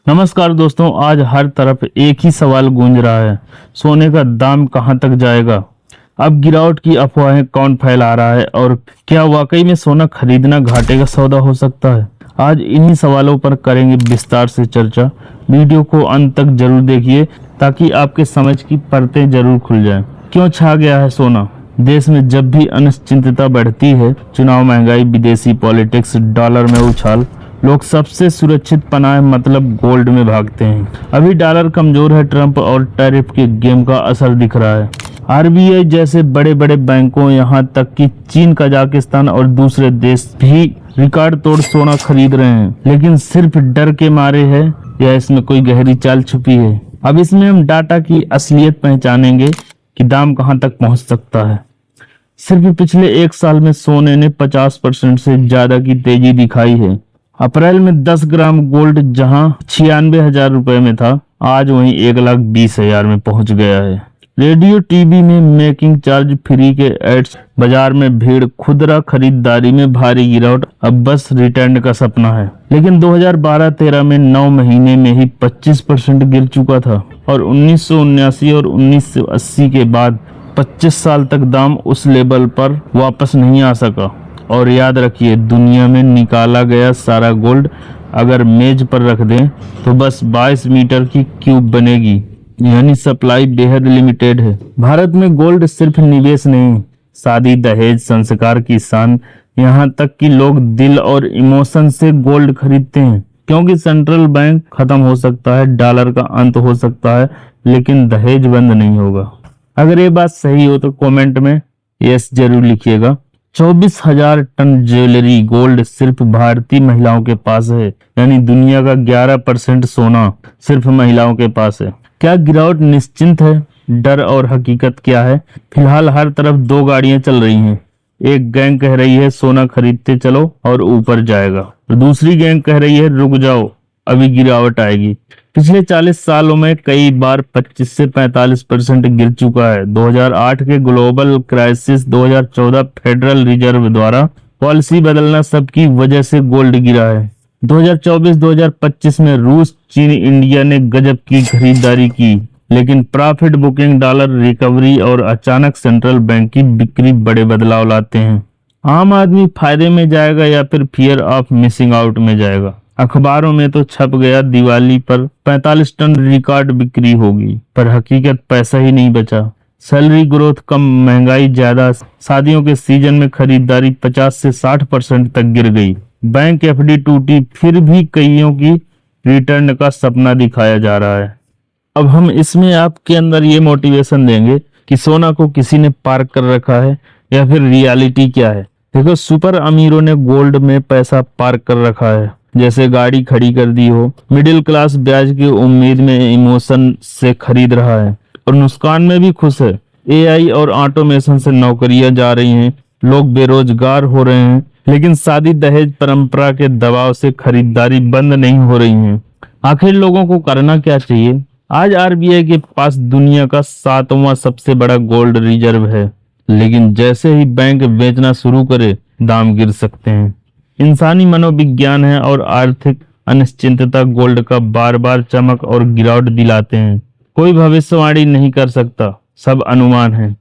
नमस्कार दोस्तों, आज हर तरफ एक ही सवाल गूंज रहा है। सोने का दाम कहां तक जाएगा? अब गिरावट की अफवाहें कौन फैला रहा है और क्या वाकई में सोना खरीदना घाटे का सौदा हो सकता है? आज इन्हीं सवालों पर करेंगे विस्तार से चर्चा। वीडियो को अंत तक जरूर देखिए ताकि आपके समझ की परतें जरूर खुल जाएं। क्यों छा गया है सोना? देश में जब भी अनिश्चितता बढ़ती है, चुनाव, महंगाई, विदेशी पॉलिटिक्स, डॉलर में उछाल, लोग सबसे सुरक्षित पनाह मतलब गोल्ड में भागते हैं। अभी डॉलर कमजोर है, ट्रंप और टैरिफ के गेम का असर दिख रहा है। आरबीआई जैसे बड़े बड़े बैंकों, यहाँ तक कि चीन, कजाकिस्तान और दूसरे देश भी रिकॉर्ड तोड़ सोना खरीद रहे हैं, लेकिन सिर्फ डर के मारे है या इसमें कोई गहरी चाल छुपी है? अब इसमें हम डाटा की असलियत पहचानेंगे कि दाम कहां तक पहुंच सकता है। सिर्फ पिछले एक साल में सोने ने 50% से ज्यादा की तेजी दिखाई है। अप्रैल में 10 ग्राम गोल्ड जहां 96,000 रुपए में था, आज वहीं 1,20,000 में पहुंच गया है। रेडियो, टीवी में मेकिंग चार्ज फ्री के एड्स, बाजार में भीड़, खुदरा खरीदारी में भारी गिरावट अब बस रिटर्न का सपना है। लेकिन 2012-13 में 9 महीने में ही 25% गिर चुका था और 1979 और 1980 के बाद 25 साल तक दाम उस लेवल पर वापस नहीं आ सका। और याद रखिए, दुनिया में निकाला गया सारा गोल्ड अगर मेज पर रख दें तो बस 22 मीटर की क्यूब बनेगी, यानी सप्लाई बेहद लिमिटेड है। भारत में गोल्ड सिर्फ निवेश नहीं, शादी, दहेज, संस्कार की शान, यहाँ तक कि लोग दिल और इमोशन से गोल्ड खरीदते हैं। क्योंकि सेंट्रल बैंक खत्म हो सकता है, डॉलर का अंत हो सकता है, लेकिन दहेज बंद नहीं होगा। अगर ये बात सही हो तो कमेंट में यस जरूर लिखिएगा। 24,000 टन ज्वेलरी गोल्ड सिर्फ भारतीय महिलाओं के पास है, यानी दुनिया का 11% सोना सिर्फ महिलाओं के पास है। क्या गिरावट निश्चिंत है? डर और हकीकत क्या है? फिलहाल हर तरफ दो गाड़ियां चल रही हैं। एक गैंग कह रही है सोना खरीदते चलो और ऊपर जाएगा, और दूसरी गैंग कह रही है रुक जाओ, अभी गिरावट आएगी। पिछले 40 सालों में कई बार 25 से 45% गिर चुका है। 2008 के ग्लोबल क्राइसिस, 2014 फेडरल रिजर्व द्वारा पॉलिसी बदलना सबकी वजह से गोल्ड गिरा है। 2024-2025 में रूस, चीन, इंडिया ने गजब की खरीदारी की, लेकिन प्रॉफिट बुकिंग, डॉलर रिकवरी और अचानक सेंट्रल बैंक की बिक्री बड़े बदलाव लाते हैं। आम आदमी फायदे में जाएगा या फिर फियर ऑफ मिसिंग आउट में जाएगा? अखबारों में तो छप गया दिवाली पर 45 टन रिकॉर्ड बिक्री होगी, पर हकीकत पैसा ही नहीं बचा। सैलरी ग्रोथ कम, महंगाई ज्यादा, शादियों के सीजन में खरीदारी 50 से 60% तक गिर गई। बैंक एफडी टूटी, फिर भी कईयों की रिटर्न का सपना दिखाया जा रहा है। अब हम इसमें आपके अंदर ये मोटिवेशन देंगे कि सोना को किसी ने पार्क कर रखा है या फिर रियलिटी क्या है। देखो, सुपर अमीरों ने गोल्ड में पैसा पार्क कर रखा है, जैसे गाड़ी खड़ी कर दी हो। मिडिल क्लास ब्याज की उम्मीद में इमोशन से खरीद रहा है और नुकसान में भी खुश है। एआई और ऑटोमेशन से नौकरियां जा रही हैं, लोग बेरोजगार हो रहे हैं, लेकिन शादी, दहेज, परंपरा के दबाव से खरीदारी बंद नहीं हो रही है। आखिर लोगों को करना क्या चाहिए? आज आरबीआई के पास दुनिया का 7वां सबसे बड़ा गोल्ड रिजर्व है, लेकिन जैसे ही बैंक बेचना शुरू करे दाम गिर सकते हैं। इंसानी मनोविज्ञान है और आर्थिक अनिश्चितता गोल्ड का बार बार चमक और गिरावट दिलाते हैं। कोई भविष्यवाणी नहीं कर सकता, सब अनुमान है,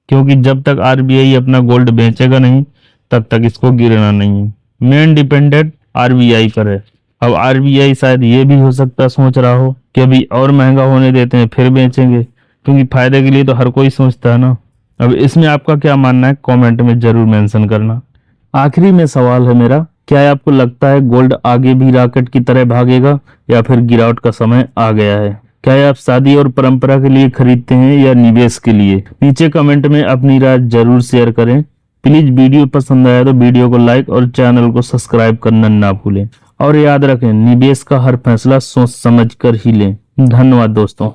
क्योंकि जब तक आरबीआई अपना गोल्ड बेचेगा नहीं तब तक इसको गिरना नहीं है। मेन डिपेंडेंट आरबीआई पर है। अब आरबीआई शायद ये भी हो सकता सोच रहा हो कि अभी और महंगा होने देते हैं फिर बेचेंगे, क्योंकि फायदे के लिए तो हर कोई सोचता है ना। अब इसमें आपका क्या मानना है? कमेंट में जरूर मेंशन करना। आखिरी में सवाल है मेरा, क्या आपको लगता है गोल्ड आगे भी रॉकेट की तरह भागेगा या फिर गिरावट का समय आ गया है? क्या आप शादी और परंपरा के लिए खरीदते हैं या निवेश के लिए? नीचे कमेंट में अपनी राय जरूर शेयर करें। प्लीज वीडियो पसंद आया तो वीडियो को लाइक और चैनल को सब्सक्राइब करना ना भूलें। और याद रखें, निवेश का हर फैसला सोच समझ कर ही लें। धन्यवाद दोस्तों।